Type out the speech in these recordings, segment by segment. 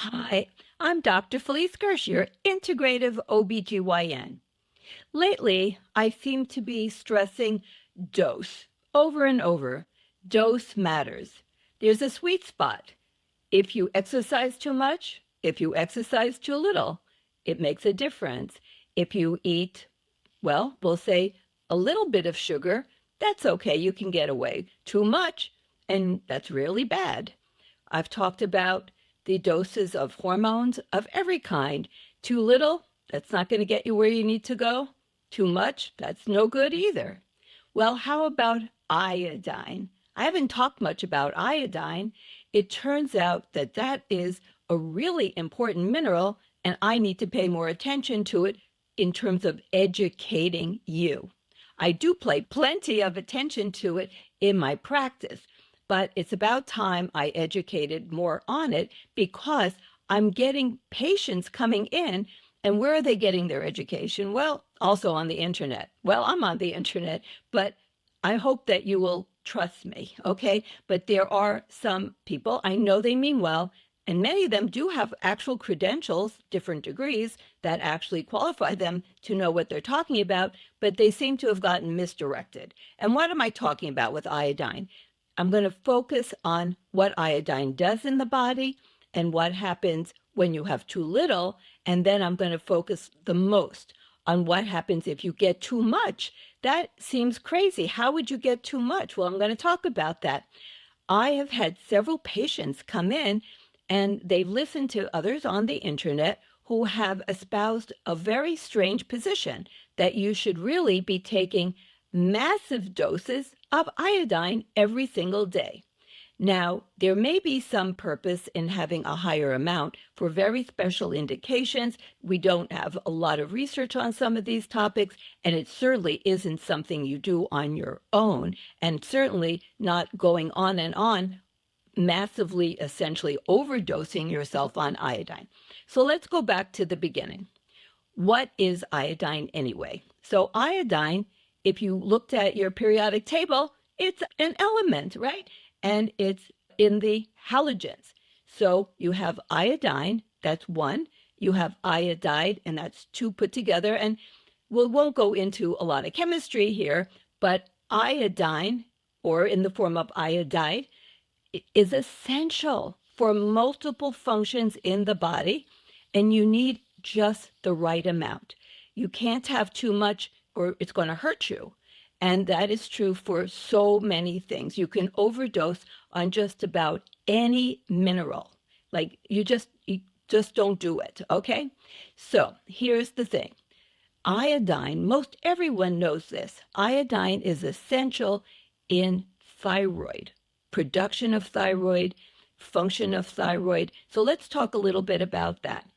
Hi, I'm Dr. Felice Gersh, your integrative OBGYN. Lately, I seem to be stressing dose over and over. Dose matters. There's a sweet spot. If you exercise too much, if you exercise too little, it makes a difference. If you eat, well, we'll say a little bit of sugar, that's okay, you can get away. Too much, and that's really bad. I've talked about the doses of hormones of every kind. Too little, that's not going to get you where you need to go. Too much, that's no good either. Well, how about iodine? I haven't talked much about iodine. It turns out that that is a really important mineral, and I need to pay more attention to it in terms of educating you. I do pay plenty of attention to it in my practice, but it's about time I educated more on it because I'm getting patients coming in. And where are they getting their education? Well, also on the internet. Well, I'm on the internet, but I hope that you will trust me, okay? But there are some people, I know they mean well, and many of them do have actual credentials, different degrees, that actually qualify them to know what they're talking about, but they seem to have gotten misdirected. And what am I talking about with iodine? I'm going to focus on what iodine does in the body and what happens when you have too little. And then I'm going to focus the most on what happens if you get too much. That seems crazy. How would you get too much? Well, I'm going to talk about that. I have had several patients come in and they've listened to others on the internet who have espoused a very strange position that you should really be taking massive doses of iodine every single day. Now, there may be some purpose in having a higher amount for very special indications. We don't have a lot of research on some of these topics, and it certainly isn't something you do on your own, and certainly not going on and on, massively, essentially overdosing yourself on iodine. So let's go back to the beginning. What is iodine anyway? So iodine, if you looked at your periodic table, it's an element, right? And it's in the halogens. So you have iodine, that's one. You have iodide, and that's two put together. And we won't go into a lot of chemistry here, but iodine, or in the form of iodide, is essential for multiple functions in the body, and you need just the right amount. You can't have too much or it's going to hurt you. And that is true for so many things. You can overdose on just about any mineral. Like you just don't do it, okay? So here's the thing. Iodine, most everyone knows this. Iodine is essential in thyroid, production of thyroid, function of thyroid. So let's talk a little bit about that.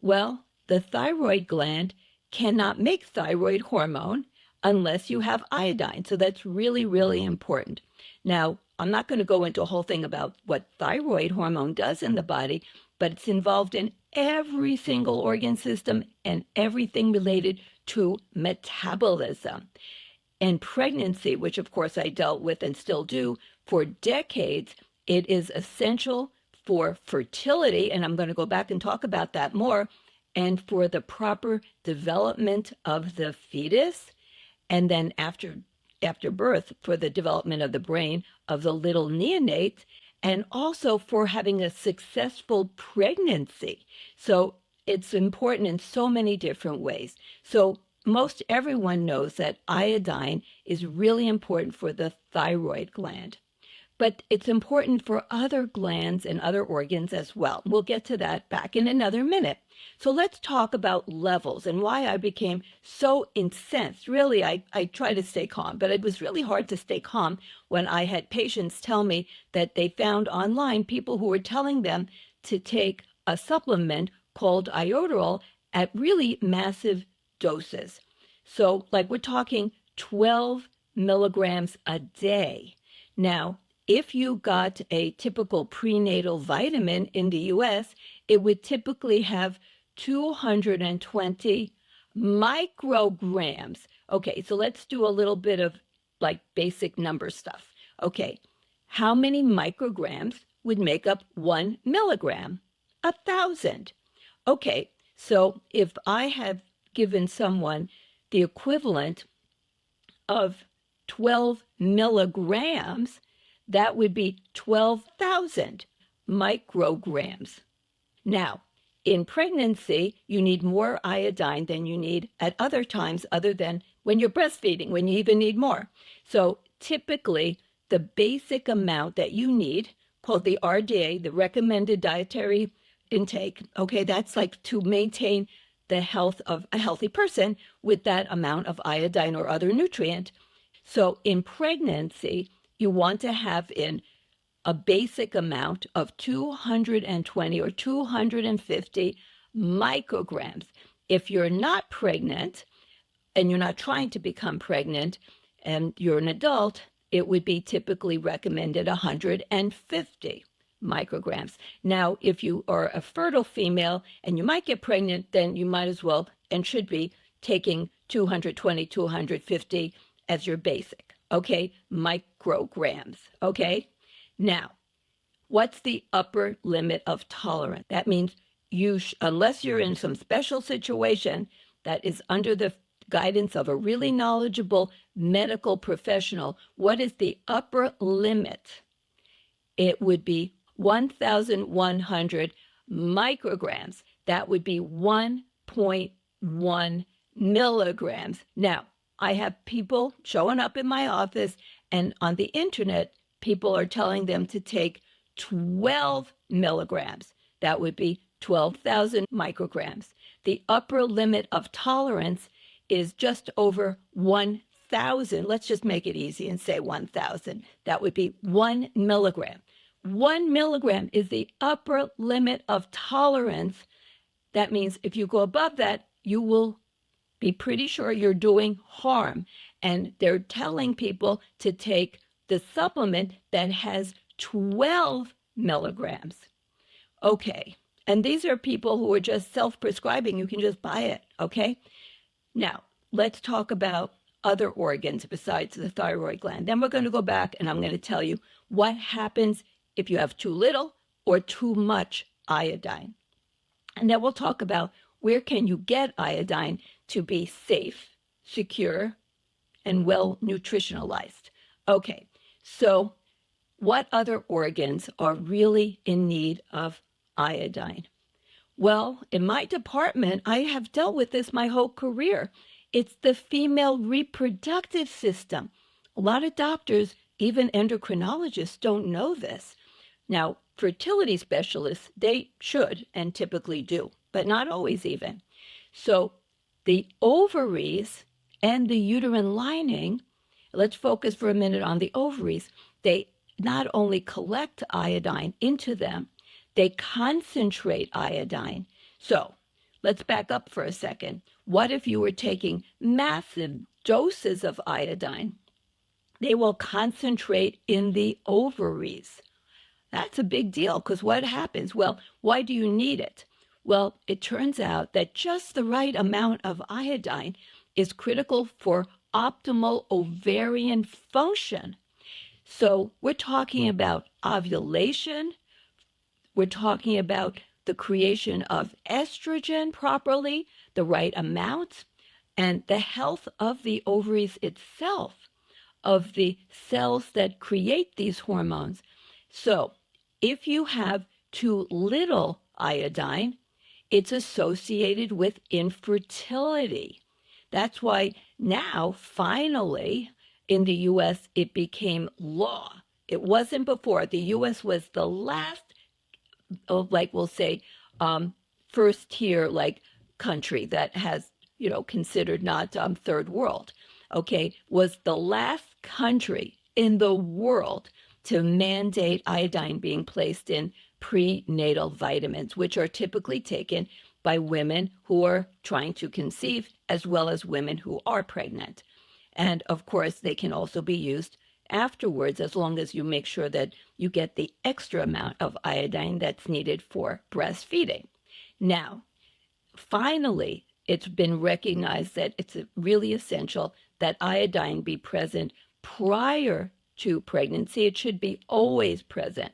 Well, the thyroid gland cannot make thyroid hormone unless you have iodine. So that's really, really important. Now, I'm not going to go into a whole thing about what thyroid hormone does in the body, but it's involved in every single organ system and everything related to metabolism. And pregnancy, which of course I dealt with and still do for decades, it is essential for fertility, and I'm going to go back and talk about that more, and for the proper development of the fetus, and then after birth, for the development of the brain of the little neonates, and also for having a successful pregnancy. So it's important in so many different ways. So most everyone knows that iodine is really important for the thyroid gland, but it's important for other glands and other organs as well. We'll get to that back in another minute. So let's talk about levels and why I became so incensed. Really, I try to stay calm, but it was really hard to stay calm when I had patients tell me that they found online people who were telling them to take a supplement called Iodine at really massive doses. So like we're talking 12 milligrams a day. Now, if you got a typical prenatal vitamin in the US, it would typically have 220 micrograms. Okay, so let's do a little bit of like basic number stuff. Okay, how many micrograms would make up 1 milligram? 1,000. Okay, so if I have given someone the equivalent of 12 milligrams, that would be 12,000 micrograms. Now, in pregnancy, you need more iodine than you need at other times other than when you're breastfeeding, when you even need more. So typically, the basic amount that you need, called the RDA, the recommended dietary intake, okay, that's like to maintain the health of a healthy person with that amount of iodine or other nutrient. So in pregnancy, you want to have in a basic amount of 220 or 250 micrograms. If you're not pregnant and you're not trying to become pregnant and you're an adult, it would be typically recommended 150 micrograms. Now, if you are a fertile female and you might get pregnant, then you might as well and should be taking 220, 250 as your basic, okay? Micrograms, okay? Now, what's the upper limit of tolerance? That means unless you're in some special situation that is under the guidance of a really knowledgeable medical professional, what is the upper limit? It would be 1,100 micrograms. That would be 1.1 milligrams. Now, I have people showing up in my office and on the internet, people are telling them to take 12 milligrams. That would be 12,000 micrograms. The upper limit of tolerance is just over 1,000. Let's just make it easy and say 1,000. That would be 1 milligram. 1 milligram is the upper limit of tolerance. That means if you go above that, you will be pretty sure you're doing harm. And they're telling people to take the supplement that has 12 milligrams. Okay. And these are people who are just self-prescribing. You can just buy it. Okay. Now, let's talk about other organs besides the thyroid gland. Then we're going to go back and I'm going to tell you what happens if you have too little or too much iodine. And then we'll talk about where can you get iodine to be safe, secure, and well nutritionalized. Okay, so what other organs are really in need of iodine? Well, in my department, I have dealt with this my whole career. It's the female reproductive system. A lot of doctors, even endocrinologists, don't know this. Now, fertility specialists, they should and typically do, but not always even. So the ovaries and the uterine lining, let's focus for a minute on the ovaries. They not only collect iodine into them, they concentrate iodine. So let's back up for a second. What if you were taking massive doses of iodine? They will concentrate in the ovaries. That's a big deal because what happens? Well, why do you need it? Well, it turns out that just the right amount of iodine is critical for optimal ovarian function. So we're talking about ovulation. We're talking about the creation of estrogen properly, the right amount, and the health of the ovaries itself, of the cells that create these hormones. So if you have too little iodine, it's associated with infertility. That's why now, finally, in the US, it became law. It wasn't before. The US was the last, like we'll say, first tier like country that has, considered not third world, okay, was the last country in the world to mandate iodine being placed in prenatal vitamins, which are typically taken by women who are trying to conceive, as well as women who are pregnant. And of course, they can also be used afterwards, as long as you make sure that you get the extra amount of iodine that's needed for breastfeeding. Now, finally, it's been recognized that it's really essential that iodine be present prior to pregnancy. It should be always present.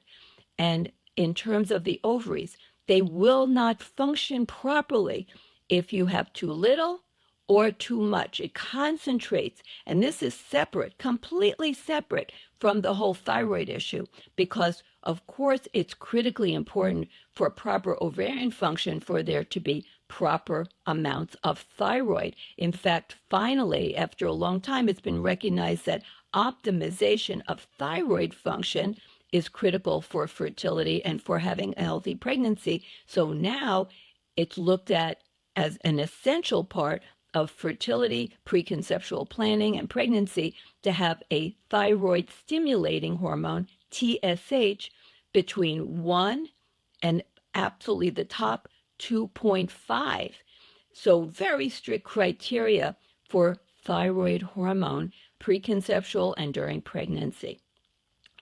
And in terms of the ovaries, They will not function properly if you have too little or too much. It concentrates, and this is separate, completely separate from the whole thyroid issue, because of course it's critically important for proper ovarian function for there to be proper amounts of thyroid. In fact, finally, after a long time, it's been recognized that optimization of thyroid function is critical for fertility and for having a healthy pregnancy. So now it's looked at as an essential part of fertility, preconceptual planning, and pregnancy to have a thyroid stimulating hormone, TSH, between 1 and absolutely the top 2.5. So very strict criteria for thyroid hormone, preconceptual and during pregnancy.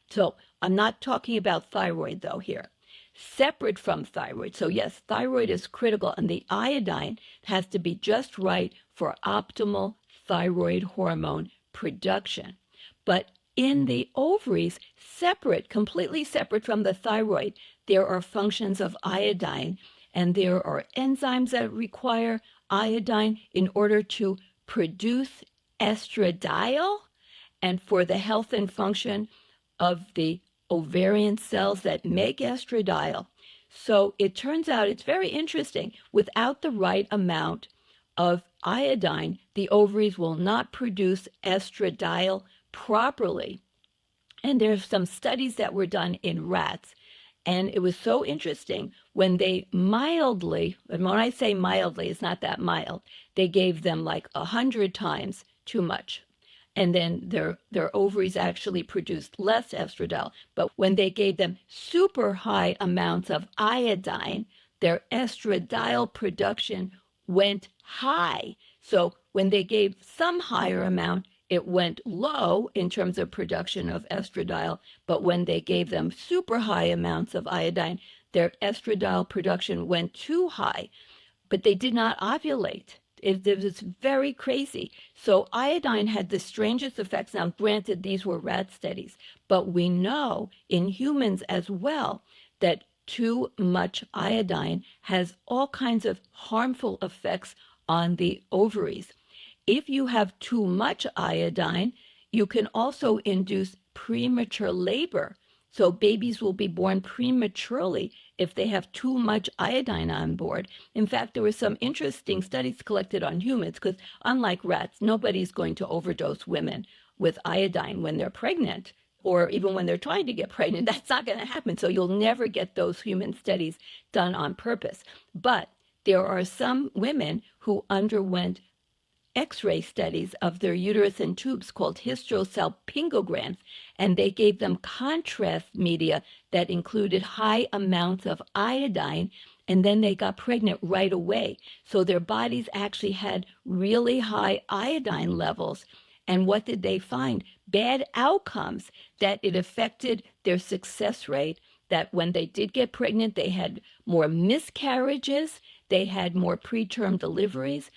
So I'm not talking about thyroid though here. Separate from thyroid. So yes, thyroid is critical, and the iodine has to be just right for optimal thyroid hormone production. But in the ovaries, separate, completely separate from the thyroid, there are functions of iodine, and there are enzymes that require iodine in order to produce estradiol and for the health and function of the ovarian cells that make estradiol. So it turns out it's very interesting. Without the right amount of iodine, the ovaries will not produce estradiol properly. And there's some studies that were done in rats. And it was so interesting when they mildly, and when I say mildly, it's not that mild, they gave them like 100 times too much, and then their ovaries actually produced less estradiol. But when they gave them super high amounts of iodine, their estradiol production went high. So when they gave some higher amount, it went low in terms of production of estradiol. But when they gave them super high amounts of iodine, their estradiol production went too high. But they did not ovulate. It was very crazy. So iodine had the strangest effects. Now, granted, these were rat studies, but we know in humans as well that too much iodine has all kinds of harmful effects on the ovaries. If you have too much iodine, you can also induce premature labor. So babies will be born prematurely if they have too much iodine on board. In fact, there were some interesting studies collected on humans because, unlike rats, nobody's going to overdose women with iodine when they're pregnant or even when they're trying to get pregnant. That's not going to happen. So you'll never get those human studies done on purpose. But there are some women who underwent X-ray studies of their uterus and tubes called hysterosalpingograms, and they gave them contrast media that included high amounts of iodine, and then they got pregnant right away. So their bodies actually had really high iodine levels. And what did they find? Bad outcomes, that it affected their success rate, that when they did get pregnant, they had more miscarriages, they had more preterm deliveries.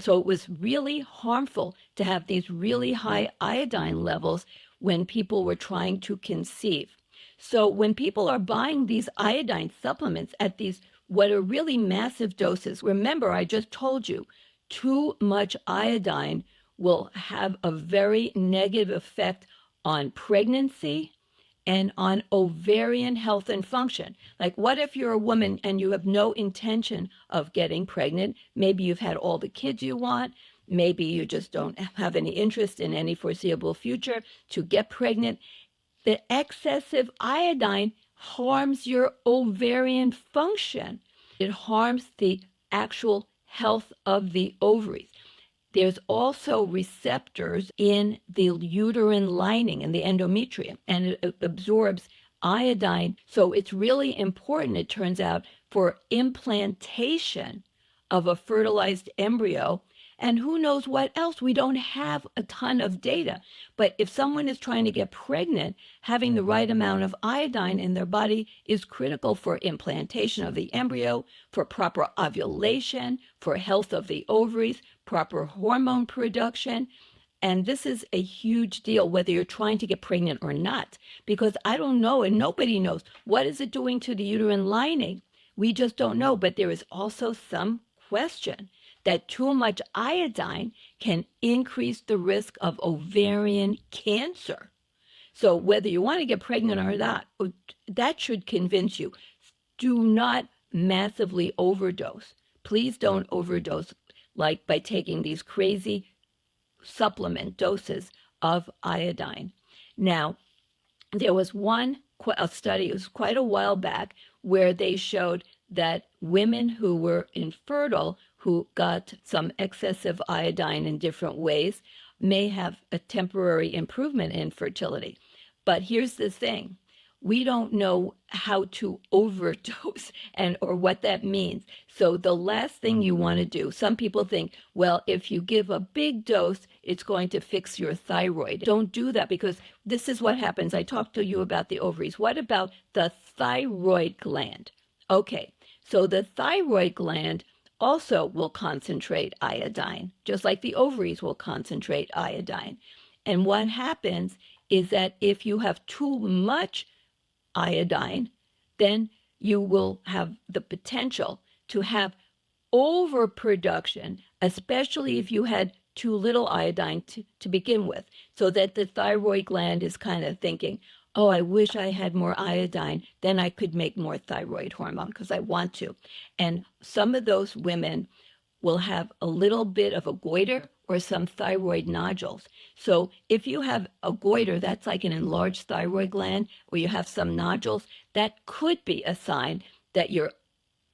So it was really harmful to have these really high iodine levels when people were trying to conceive. So when people are buying these iodine supplements at these what are really massive doses, remember I just told you, too much iodine will have a very negative effect on pregnancy and on ovarian health and function. Like, what if you're a woman and you have no intention of getting pregnant? Maybe you've had all the kids you want. Maybe you just don't have any interest in any foreseeable future to get pregnant. The excessive iodine harms your ovarian function. It harms the actual health of the ovaries. There's also receptors in the uterine lining and the endometrium, and it absorbs iodine. So it's really important, it turns out, for implantation of a fertilized embryo. And who knows what else? We don't have a ton of data. But if someone is trying to get pregnant, having the right amount of iodine in their body is critical for implantation of the embryo, for proper ovulation, for health of the ovaries, proper hormone production. And this is a huge deal, whether you're trying to get pregnant or not, because I don't know, and nobody knows, what is it doing to the uterine lining We just don't know. But there is also some question that too much iodine can increase the risk of ovarian cancer. So whether you want to get pregnant or not, that should convince you. Do not massively overdose. Please don't overdose like by taking these crazy supplement doses of iodine. Now, there was a study, it was quite a while back, where they showed that women who were infertile, who got some excessive iodine in different ways, may have a temporary improvement in fertility. But here's the thing, we don't know how to overdose and or what that means. So the last thing you want to do, some people think, well, if you give a big dose, it's going to fix your thyroid. Don't do that, because this is what happens. I talked to you about the ovaries. What about the thyroid gland? Okay, so the thyroid gland also will concentrate iodine, just like the ovaries will concentrate iodine. And what happens is that if you have too much iodine, then you will have the potential to have overproduction, especially if you had too little iodine to begin with, so that the thyroid gland is kind of thinking, oh, I wish I had more iodine, then I could make more thyroid hormone because I want to. And some of those women will have a little bit of a goiter or some thyroid nodules. So if you have a goiter, that's like an enlarged thyroid gland, or you have some nodules, that could be a sign that you're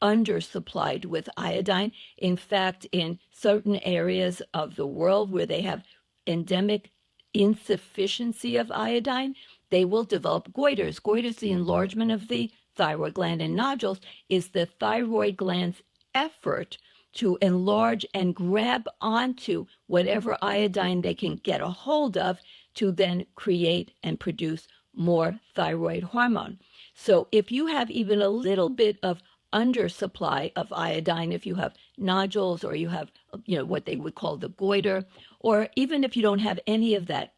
undersupplied with iodine. In fact, in certain areas of the world where they have endemic insufficiency of iodine, they will develop goiters. Goiters, the enlargement of the thyroid gland, and nodules is the thyroid gland's effort to enlarge and grab onto whatever iodine they can get a hold of to then create and produce more thyroid hormone. So if you have even a little bit of undersupply of iodine, if you have nodules or you have, what they would call the goiter, or even if you don't have any of that,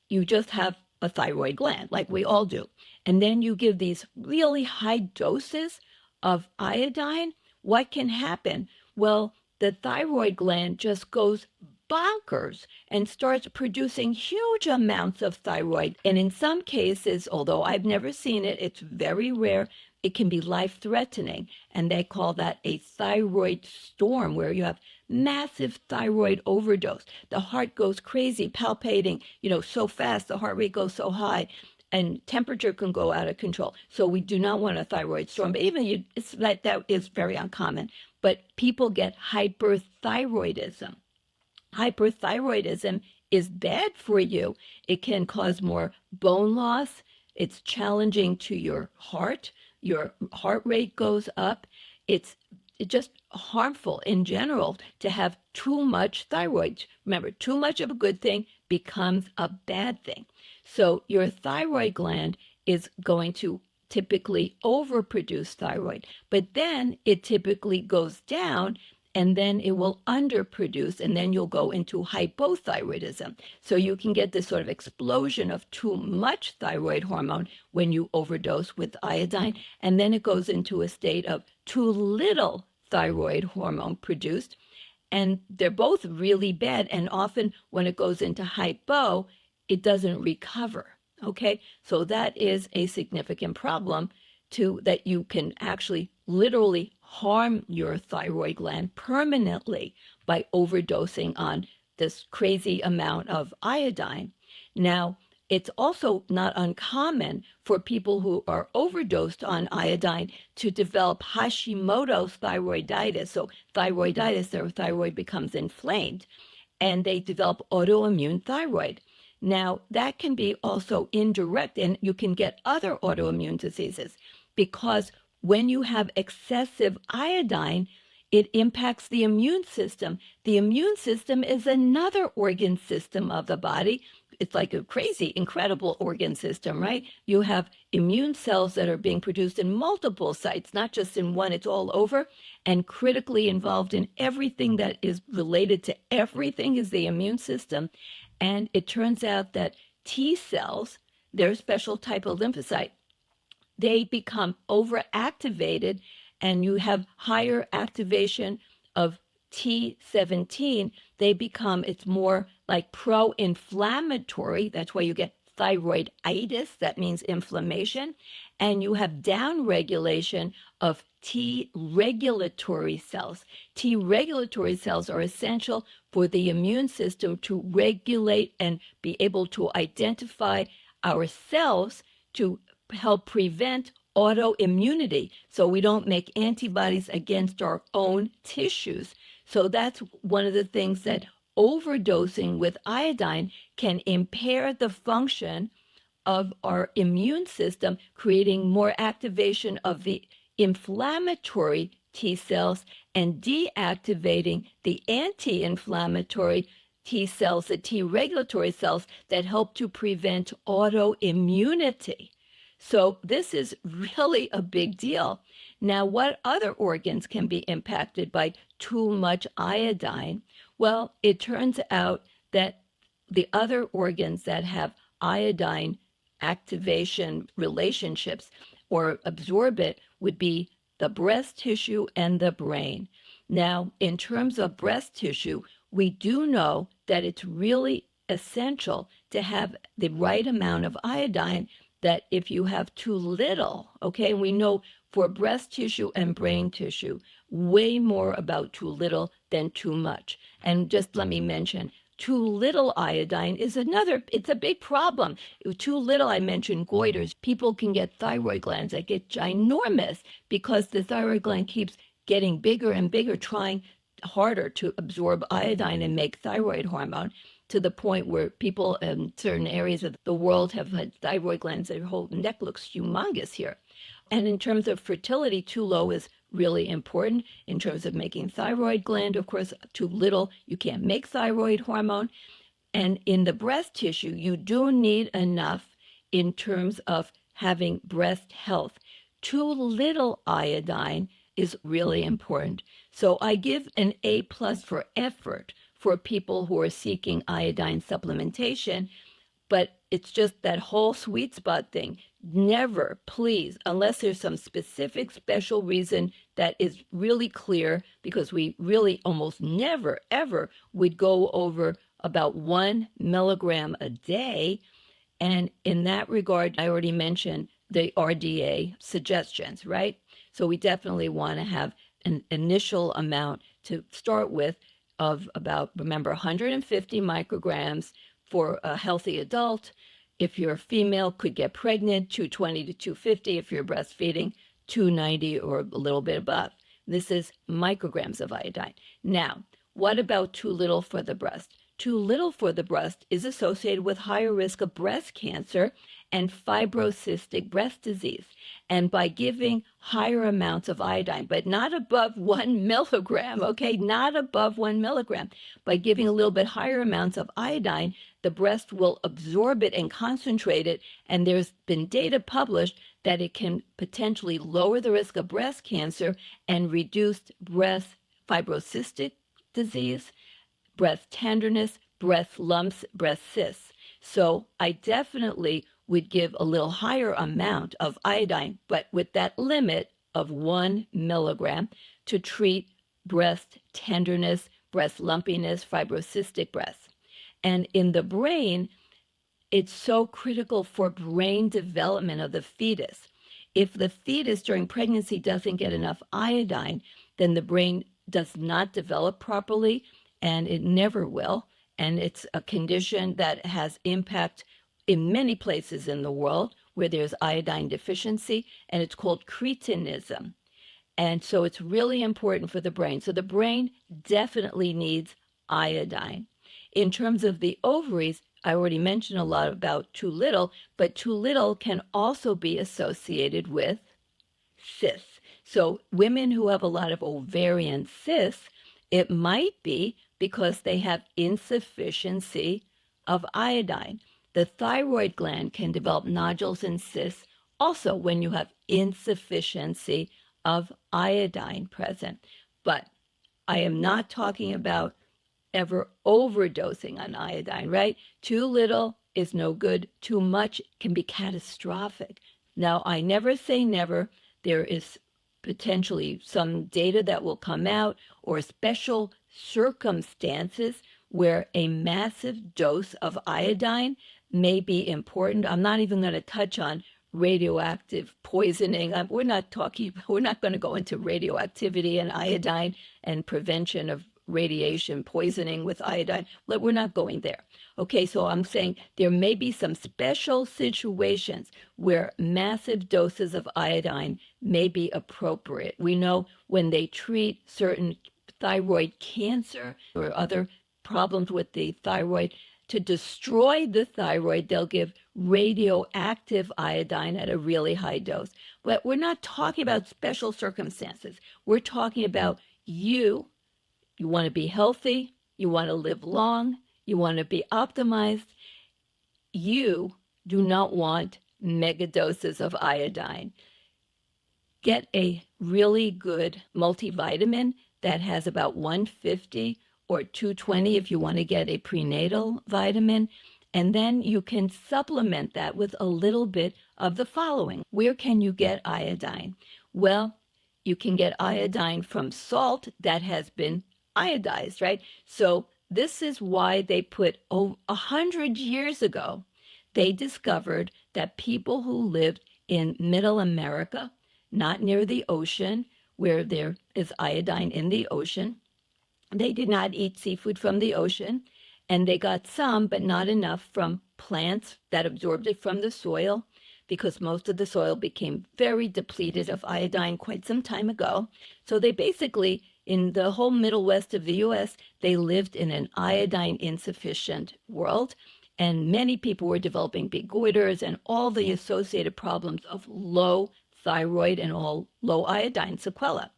you just have a thyroid gland like we all do, and then you give these really high doses of iodine, what can happen? Well, the thyroid gland just goes bonkers and starts producing huge amounts of thyroid. And in some cases, although I've never seen it, it's very rare, it can be life-threatening. And they call that a thyroid storm, where you have massive thyroid overdose. The heart goes crazy, palpating, so fast, the heart rate goes so high, and temperature can go out of control. So we do not want a thyroid storm. But even it's like that is very uncommon. But people get hyperthyroidism. Hyperthyroidism is bad for you. It can cause more bone loss. It's challenging to your heart. Your heart rate goes up. It's just harmful in general to have too much thyroid. Remember, too much of a good thing becomes a bad thing. So your thyroid gland is going to typically overproduce thyroid, but then it typically goes down, and then it will underproduce, and then you'll go into hypothyroidism. So you can get this sort of explosion of too much thyroid hormone when you overdose with iodine, and then it goes into a state of too little thyroid hormone produced. And they're both really bad. And often when it goes into hypo, it doesn't recover. Okay, so that is a significant problem that you can actually literally harm your thyroid gland permanently by overdosing on this crazy amount of iodine. Now, it's also not uncommon for people who are overdosed on iodine to develop Hashimoto's thyroiditis. So thyroiditis, their thyroid becomes inflamed, and they develop autoimmune thyroid. Now, that can be also indirect, and you can get other autoimmune diseases, because when you have excessive iodine, it impacts the immune system. The immune system is another organ system of the body. It's like a crazy, incredible organ system, right? You have immune cells that are being produced in multiple sites, not just in one, it's all over, and critically involved in everything that is related to everything is the immune system. And it turns out that T cells, they're a special type of lymphocyte, they become overactivated, and you have higher activation of T17, it's more like pro-inflammatory. That's why you get thyroiditis, that means inflammation, and you have downregulation of T regulatory cells. T regulatory cells are essential for the immune system to regulate and be able to identify our cells to help prevent autoimmunity so we don't make antibodies against our own tissues. So that's one of the things that overdosing with iodine can impair the function of our immune system, creating more activation of the inflammatory T cells and deactivating the anti inflammatory T cells, the T regulatory cells that help to prevent autoimmunity. So, this is really a big deal. Now, what other organs can be impacted by too much iodine? Well, it turns out that the other organs that have iodine activation relationships or absorb it would be the breast tissue and the brain. Now, in terms of breast tissue, we do know that it's really essential to have the right amount of iodine, that if you have too little, okay, we know for breast tissue and brain tissue, way more about too little than too much. And just let me mention, too little iodine is it's a big problem. Too little, I mentioned goiters. People can get thyroid glands that get ginormous because the thyroid gland keeps getting bigger and bigger, trying harder to absorb iodine and make thyroid hormone, to the point where people in certain areas of the world have had thyroid glands. Their whole neck looks humongous here. And in terms of fertility, too low is really important. In terms of making thyroid gland, of course, too little, you can't make thyroid hormone. And in the breast tissue, you do need enough in terms of having breast health. Too little iodine is really important. So I give an A+ for effort for people who are seeking iodine supplementation, but it's just that whole sweet spot thing. Never, please, unless there's some specific special reason that is really clear, because we really almost never, ever would go over about 1 milligram a day. And in that regard, I already mentioned the RDA suggestions, right? So we definitely want to have an initial amount to start with of about, remember, 150 micrograms for a healthy adult. If you're a female, could get pregnant, 220 to 250. If you're breastfeeding, 290 or a little bit above. This is micrograms of iodine. Now, what about too little for the breast? Too little for the breast is associated with higher risk of breast cancer and fibrocystic breast disease. And by giving higher amounts of iodine, but not above 1 milligram, okay, not above 1 milligram, by giving a little bit higher amounts of iodine, the breast will absorb it and concentrate it. And there's been data published that it can potentially lower the risk of breast cancer and reduce breast fibrocystic disease, breast tenderness, breast lumps, breast cysts. So I definitely would give a little higher amount of iodine, but with that limit of 1 milligram to treat breast tenderness, breast lumpiness, fibrocystic breasts. And in the brain, it's so critical for brain development of the fetus. If the fetus during pregnancy doesn't get enough iodine, then the brain does not develop properly, and it never will. And it's a condition that has impact in many places in the world where there's iodine deficiency, and it's called cretinism. And so it's really important for the brain. So the brain definitely needs iodine. In terms of the ovaries, I already mentioned a lot about too little, but too little can also be associated with cysts. So women who have a lot of ovarian cysts, it might be because they have insufficiency of iodine. The thyroid gland can develop nodules and cysts also when you have insufficiency of iodine present. But I am not talking about ever overdosing on iodine, right? Too little is no good. Too much can be catastrophic. Now, I never say never. There is potentially some data that will come out or special circumstances where a massive dose of iodine may be important. I'm not even going to touch on radioactive poisoning. We're not going to go into radioactivity and iodine and prevention of radiation poisoning with iodine. We're not going there. Okay, so I'm saying there may be some special situations where massive doses of iodine may be appropriate. We know when they treat certain thyroid cancer or other problems with the thyroid, to destroy the thyroid, they'll give radioactive iodine at a really high dose. But we're not talking about special circumstances. We're talking about you want to be healthy, you want to live long, you want to be optimized. You do not want mega doses of iodine. Get a really good multivitamin that has about 150 or 220 if you want to get a prenatal vitamin. And then you can supplement that with a little bit of the following. Where can you get iodine? Well, you can get iodine from salt that has been iodized, right? So this is why they put 100 years ago, they discovered that people who lived in middle America, not near the ocean, where there is iodine in the ocean, they did not eat seafood from the ocean, and they got some, but not enough from plants that absorbed it from the soil, because most of the soil became very depleted of iodine quite some time ago. So they basically, in the whole middle west of the US, they lived in an iodine insufficient world. And many people were developing big goiters and all the associated problems of low thyroid and all low iodine sequelae.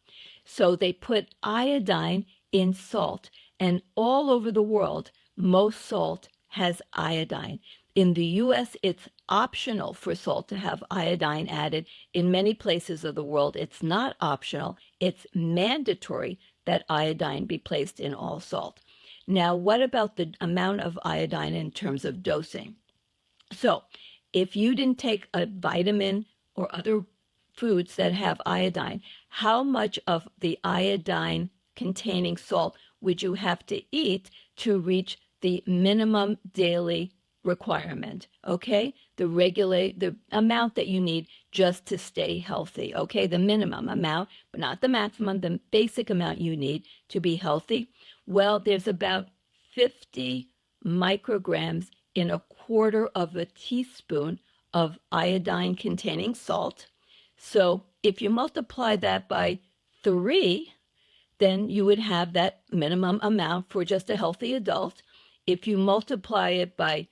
So they put iodine in salt, and all over the world, most salt has iodine. In the US, it's optional for salt to have iodine added. In many places of the world, it's not optional, it's mandatory that iodine be placed in all salt. Now, what about the amount of iodine in terms of dosing? So, if you didn't take a vitamin or other foods that have iodine, how much of the iodine containing salt would you have to eat to reach the minimum daily requirement? Okay, the amount that you need just to stay healthy. Okay, the minimum amount, but not the maximum, the basic amount you need to be healthy. Well, there's about 50 micrograms in a quarter of a teaspoon of iodine containing salt. So if you multiply that by 3, then you would have that minimum amount for just a healthy adult. If you multiply it by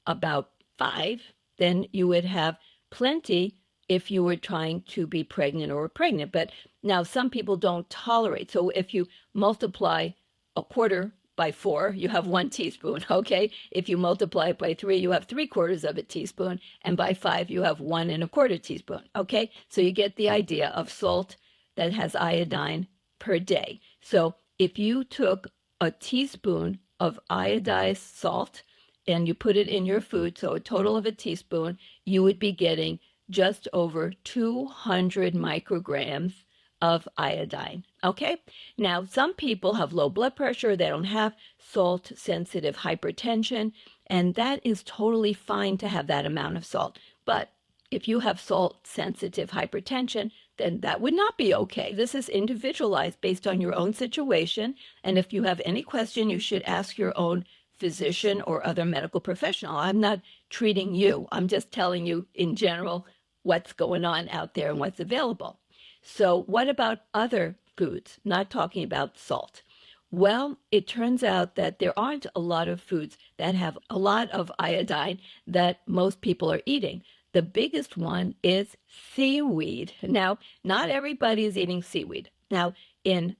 about 5, then you would have plenty if you were trying to be pregnant or pregnant. But now some people don't tolerate. So if you multiply a quarter by 4, you have 1 teaspoon, okay? If you multiply it by 3, you have 3/4 of a teaspoon, and by 5, you have 1 1/4 teaspoon, okay? So you get the idea of salt that has iodine per day. So if you took a teaspoon of iodized salt and you put it in your food, so a total of a teaspoon, you would be getting just over 200 micrograms of iodine. Okay, now some people have low blood pressure, they don't have salt sensitive hypertension, and that is totally fine to have that amount of salt. But if you have salt sensitive hypertension, then that would not be okay. This is individualized based on your own situation. And if you have any question, you should ask your own physician or other medical professional. I'm not treating you, I'm just telling you in general what's going on out there and what's available. So, what about other foods? Not talking about salt. Well, it turns out that there aren't a lot of foods that have a lot of iodine that most people are eating. The biggest one is seaweed. Now, not everybody is eating seaweed. Now, in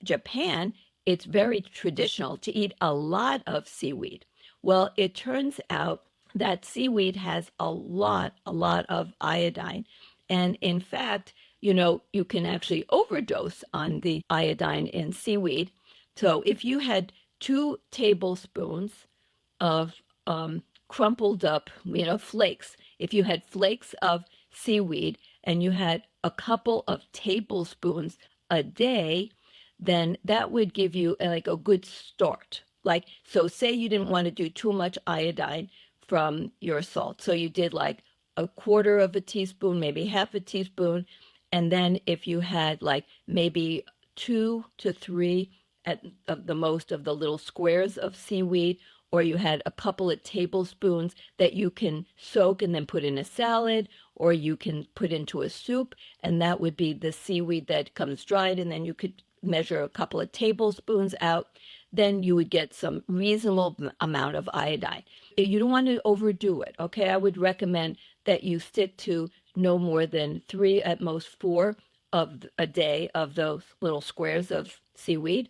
Japan, it's very traditional to eat a lot of seaweed. Well, it turns out that seaweed has a lot of iodine. And in fact, you can actually overdose on the iodine in seaweed. So if you had 2 tablespoons of crumpled up, flakes, if you had flakes of seaweed and you had a couple of tablespoons a day, then that would give you like a good start. Like, so say you didn't want to do too much iodine from your salt. So you did like a quarter of a teaspoon, maybe half a teaspoon. And then if you had like maybe 2 to 3 at of the most of the little squares of seaweed, or you had a couple of tablespoons that you can soak and then put in a salad, or you can put into a soup, and that would be the seaweed that comes dried, and then you could measure a couple of tablespoons out, then you would get some reasonable amount of iodine. You don't want to overdo it, okay? I would recommend that you stick to no more than 3, at most 4 of a day of those little squares of seaweed,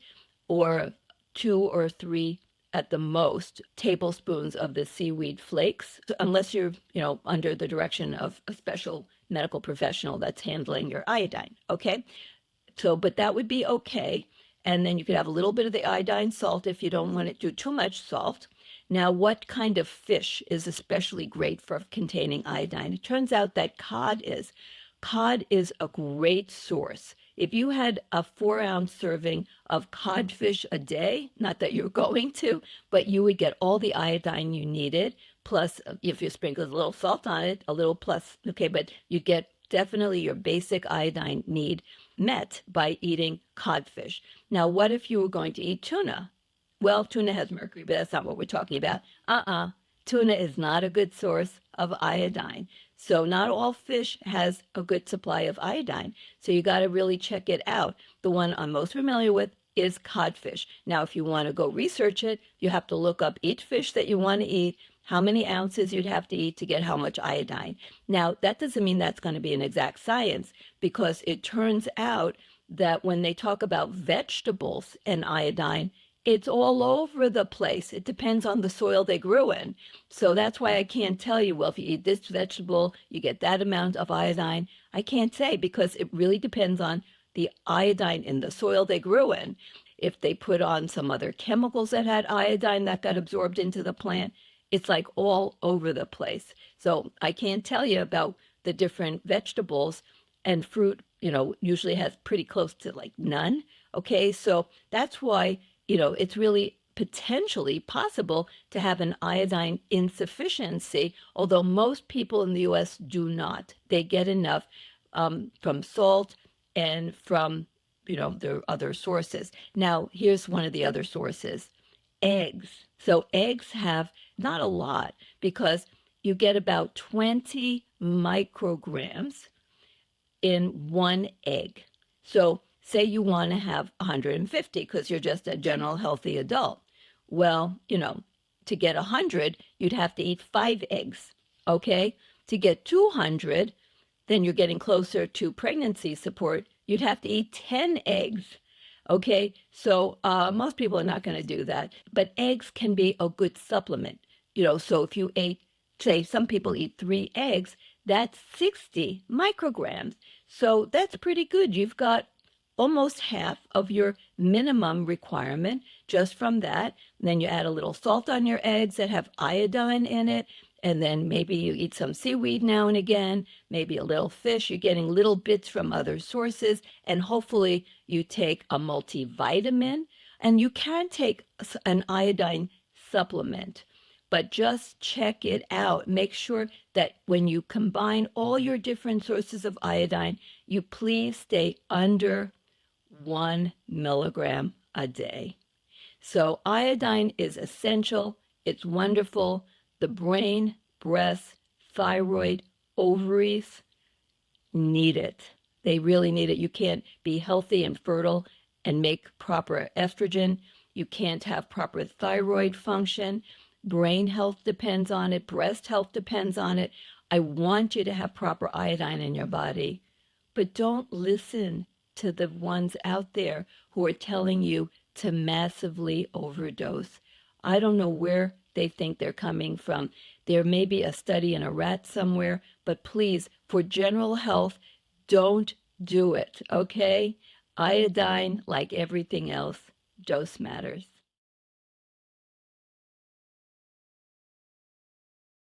or 2 or 3 at the most tablespoons of the seaweed flakes, unless you're, under the direction of a special medical professional that's handling your iodine, okay? So, but that would be okay. And then you could have a little bit of the iodine salt if you don't want to do too much salt. Now, what kind of fish is especially great for containing iodine? It turns out that cod is. Cod is a great source. If you had a 4-ounce serving of codfish a day, not that you're going to, but you would get all the iodine you needed, plus if you sprinkle a little salt on it, a little plus, okay, but you get definitely your basic iodine need met by eating codfish. Now, what if you were going to eat tuna? Well, tuna has mercury, but that's not what we're talking about. Tuna is not a good source of iodine. So not all fish has a good supply of iodine. So you got to really check it out. The one I'm most familiar with is codfish. Now, if you want to go research it, you have to look up each fish that you want to eat, how many ounces you'd have to eat to get how much iodine. Now, that doesn't mean that's going to be an exact science, because it turns out that when they talk about vegetables and iodine, it's all over the place. It depends on the soil they grew in. So that's why I can't tell you, well, if you eat this vegetable, you get that amount of iodine. I can't say, because it really depends on the iodine in the soil they grew in. If they put on some other chemicals that had iodine that got absorbed into the plant, it's like all over the place. So I can't tell you about the different vegetables, and fruit, usually has pretty close to like none. Okay, so that's why it's really potentially possible to have an iodine insufficiency, although most people in the US do not. They get enough from salt and from, their other sources. Now, here's one of the other sources: eggs. So eggs have not a lot, because you get about 20 micrograms in one egg. So say you want to have 150 because you're just a general healthy adult. Well, to get 100, you'd have to eat 5 eggs, okay? To get 200, then you're getting closer to pregnancy support. You'd have to eat 10 eggs, okay? So most people are not going to do that. But eggs can be a good supplement. So if you ate, say some people eat 3 eggs, that's 60 micrograms. So that's pretty good. You've got almost half of your minimum requirement just from that. And then you add a little salt on your eggs that have iodine in it. And then maybe you eat some seaweed now and again, maybe a little fish. You're getting little bits from other sources. And hopefully you take a multivitamin. And you can take an iodine supplement, but just check it out. Make sure that when you combine all your different sources of iodine, you please stay under 1 milligram a day. So iodine is essential. It's wonderful. The brain, breast, thyroid, ovaries need it. They really need it. You can't be healthy and fertile and make proper estrogen. You can't have proper thyroid function. Brain health depends on it. Breast health depends on it. I want you to have proper iodine in your body, but don't listen to the ones out there who are telling you to massively overdose. I don't know where they think they're coming from. There may be a study in a rat somewhere, but please, for general health, don't do it, okay? Iodine, like everything else, dose matters.